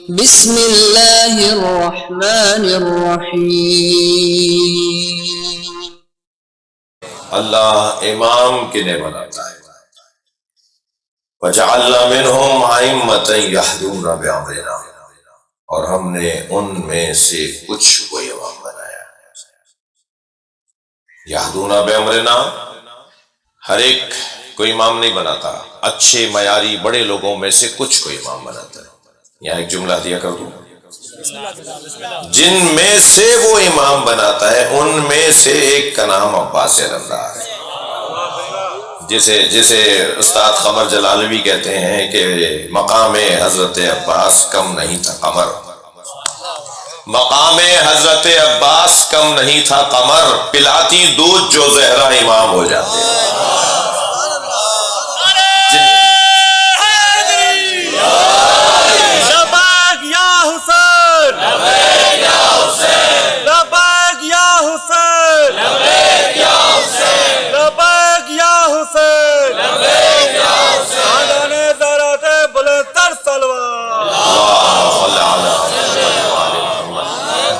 بسم اللہ الرحمن الرحیم۔ اللہ امام کنہیں بناتا ہے؟ وَجَعَلْنَا مِنْهُمْ أَئِمَّةً يَهْدُونَ بِأَمْرِنَا، اور ہم نے ان میں سے کچھ کو امام بنایا۔ یہدون بِأَمْرِنَا، ہر ایک کو امام نہیں بناتا، اچھے معیاری بڑے لوگوں میں سے کچھ کو امام بناتا ہے۔ یہاں ایک جملہ دیا کر دوں، جن میں سے وہ امام بناتا ہے ان میں سے ایک کا نام عباس علمدار ہے، جسے استاد قمر جلالوی کہتے ہیں کہ مقام حضرت عباس کم نہیں تھا قمر، مقام حضرت عباس کم نہیں تھا قمر، پلاتی دودھ جو زہرا امام ہو جاتے ہیں۔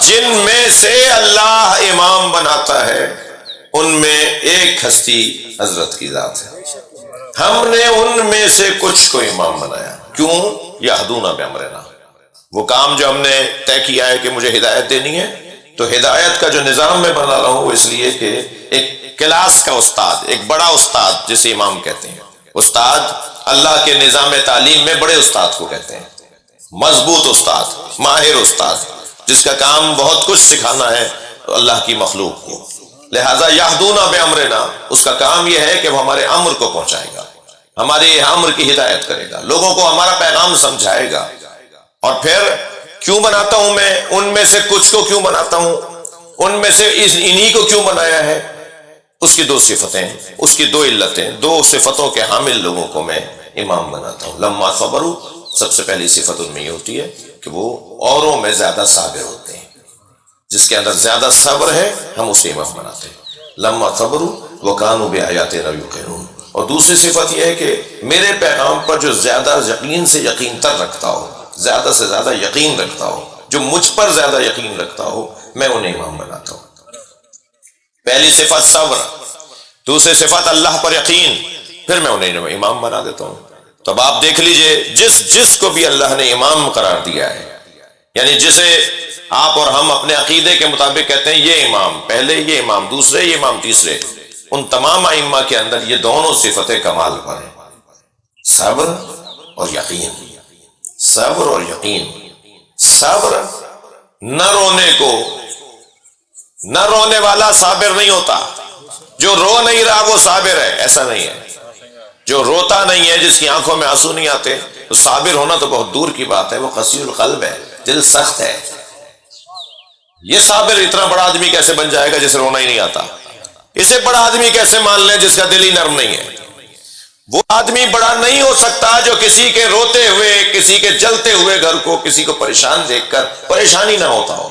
جن میں سے اللہ امام بناتا ہے ان میں ایک ہستی حضرت کی ذات ہے، ہم نے ان میں سے کچھ کو امام بنایا۔ کیوں؟ یہدون بامرنا، وہ کام جو ہم نے طے کیا ہے کہ مجھے ہدایت دینی ہے، تو ہدایت کا جو نظام میں بنا رہا ہوں وہ اس لیے کہ ایک کلاس کا استاد، ایک بڑا استاد جسے امام کہتے ہیں، استاد اللہ کے نظام تعلیم میں بڑے استاد کو کہتے ہیں، مضبوط استاد، ماہر استاد، جس کا کام بہت کچھ سکھانا ہے اللہ کی مخلوق کو۔ لہذا یہدون بامرنا، اس کا کام یہ ہے کہ وہ ہمارے امر کو پہنچائے گا، ہمارے امر کی ہدایت کرے گا، لوگوں کو ہمارا پیغام سمجھائے گا۔ اور پھر کیوں بناتا ہوں میں ان میں سے کچھ کو، کیوں بناتا ہوں ان میں سے انہی کو کیوں بنایا ہے؟ اس کی دو صفتیں، اس کی دو علتیں، دو صفتوں کے حامل لوگوں کو میں امام بناتا ہوں۔ لما صبروا، سب سے پہلی صفت ان میں یہ ہوتی ہے کہ وہ اوروں میں زیادہ صابر ہوتے ہیں، جس کے اندر زیادہ صبر ہے ہم اسے امام بناتے ہیں۔ لما صبروا وكانوا بآياتنا يوقنون۔ اور دوسری صفت یہ ہے کہ میرے پیغام پر جو زیادہ یقین سے یقین تر رکھتا ہو، زیادہ سے زیادہ یقین رکھتا ہو، جو مجھ پر زیادہ یقین رکھتا ہو، میں انہیں امام بناتا ہوں۔ پہلی صفت صبر، دوسری صفت اللہ پر یقین، پھر میں انہیں امام بنا دیتا ہوں۔ تو اب آپ دیکھ لیجئے، جس کو بھی اللہ نے امام قرار دیا ہے، یعنی جسے آپ اور ہم اپنے عقیدے کے مطابق کہتے ہیں یہ امام، پہلے یہ امام، دوسرے یہ امام، تیسرے، ان تمام ائمہ کے اندر یہ دونوں صفتیں کمال پر ہیں، صبر اور یقین، صبر اور یقین۔ صبر، نہ رونے کو، نہ رونے والا صابر نہیں ہوتا، جو رو نہیں رہا وہ صابر ہے، ایسا نہیں ہے۔ جو روتا نہیں ہے، جس کی آنکھوں میں آنسو نہیں آتے، تو صابر ہونا تو بہت دور کی بات ہے، وہ قسی القلب ہے، دل سخت ہے۔ یہ صابر اتنا بڑا آدمی کیسے بن جائے گا جسے رونا ہی نہیں آتا؟ اسے بڑا آدمی کیسے مان لیں جس کا دل ہی نرم نہیں ہے؟ وہ آدمی بڑا نہیں ہو سکتا جو کسی کے روتے ہوئے، کسی کے جلتے ہوئے گھر کو، کسی کو پریشان دیکھ کر پریشانی نہ ہوتا ہو۔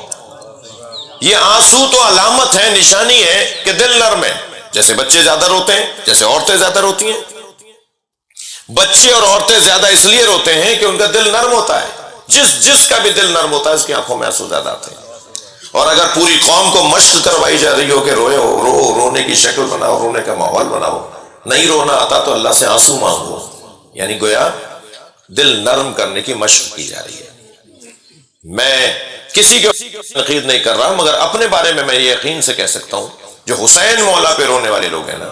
یہ آنسو تو علامت ہے، نشانی ہے کہ دل نرم ہے۔ جیسے بچے زیادہ روتے ہیں، جیسے عورتیں زیادہ روتی ہیں۔ بچے اور عورتیں زیادہ اس لیے روتے ہیں کہ ان کا دل نرم ہوتا ہے، جس کا بھی دل نرم ہوتا ہے اس کی آنکھوں میں آنسو زیادہ آتے ہیں۔ اور اگر پوری قوم کو مشق کروائی جا رہی ہو کہ رونے کی شکل بناؤ، رونے کا ماحول بناؤ، نہیں رونا آتا تو اللہ سے آنسو مانگو، یعنی گویا دل نرم کرنے کی مشق کی جا رہی ہے۔ میں کسی کے تنقید نہیں کر رہا، مگر اپنے بارے میں یہ یقین سے کہہ سکتا ہوں، جو حسین مولا پہ رونے والے لوگ ہیں نا،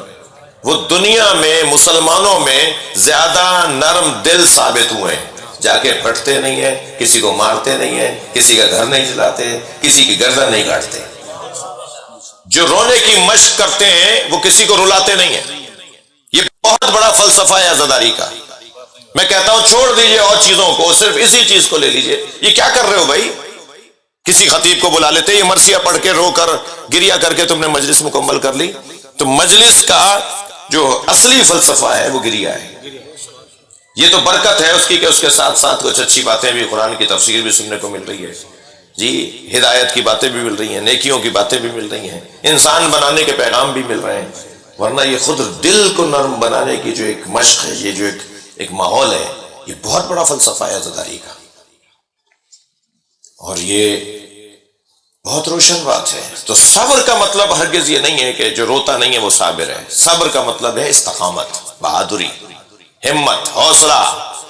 وہ دنیا میں مسلمانوں میں زیادہ نرم دل ثابت ہوئے ہیں۔ جا کے پھٹتے نہیں ہیں، کسی کو مارتے نہیں ہیں، کسی کا گھر نہیں جلاتے، کسی کی گردن نہیں کاٹتے۔ جو رونے کی مشق کرتے ہیں وہ کسی کو رلاتے نہیں ہیں۔ یہ بہت بڑا فلسفہ ہے عزاداری کا۔ میں کہتا ہوں چھوڑ دیجئے اور چیزوں کو، صرف اسی چیز کو لے لیجئے۔ یہ کیا کر رہے ہو بھائی؟ کسی خطیب کو بلا لیتے، یہ مرثیہ پڑھ کے رو کر گریا کر کے تم نے مجلس مکمل کر لی۔ تو مجلس کا جو اصلی فلسفہ ہے وہ گریا ہے۔ یہ تو برکت ہے اس کی کہ اس کے ساتھ ساتھ کچھ اچھی باتیں بھی، قرآن کی تفسیر بھی سننے کو مل رہی ہے جی، ہدایت کی باتیں بھی مل رہی ہیں، نیکیوں کی باتیں بھی مل رہی ہیں، انسان بنانے کے پیغام بھی مل رہے ہیں۔ ورنہ یہ خود دل کو نرم بنانے کی جو ایک مشق ہے، یہ جو ایک ماحول ہے، یہ بہت بڑا فلسفہ ہے عزاداری کا۔ اور یہ بہت روشن بات ہے. تو صبر کا مطلب ہرگز یہ نہیں ہے کہ جو روتا نہیں ہے وہ صابر ہے. صبر کا مطلب ہے استقامت، بہادری، ہمت، حوصلہ،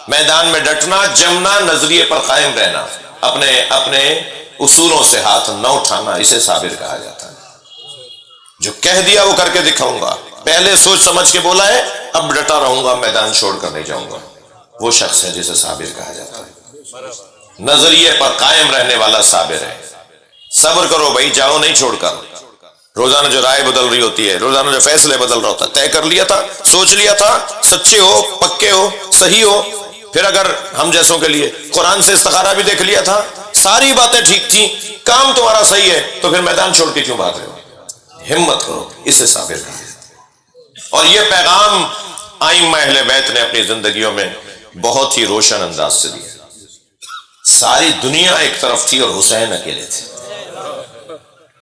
میدان میں ڈٹنا، جمنا، نظریے پر قائم رہنا، اپنے اصولوں سے ہاتھ نہ اٹھانا، اسے صابر کہا جاتا ہے. جو کہہ دیا وہ کر کے دکھاؤں گا، پہلے سوچ سمجھ کے بولا ہے، اب ڈٹا رہوں گا، میدان چھوڑ کر نہیں جاؤں گا، وہ شخص ہے جسے صابر کہا جاتا ہے. نظریے پر قائم رہنے والا صابر ہے. صبر کرو بھائی، جاؤ نہیں چھوڑ کر. روزانہ جو رائے بدل رہی ہوتی ہے، روزانہ جو فیصلے بدل رہا ہوتا ہے، طے کر لیا تھا، سوچ لیا تھا، سچے ہو، پکے ہو، صحیح ہو. پھر اگر ہم جیسوں کے لیے قرآن سے استخارہ بھی دیکھ لیا تھا، ساری باتیں ٹھیک تھیں، کام تمہارا صحیح ہے، تو پھر میدان چھوڑ کے کیوں بھاگ رہے ہو؟ ہمت کرو، اسے صابر کہا جاتا ہے. اور یہ پیغام ائمہ اہل بیت نے اپنی زندگیوں میں بہت ہی روشن انداز سے دیا. ساری دنیا ایک طرف تھی اور حسین اکیلے تھے.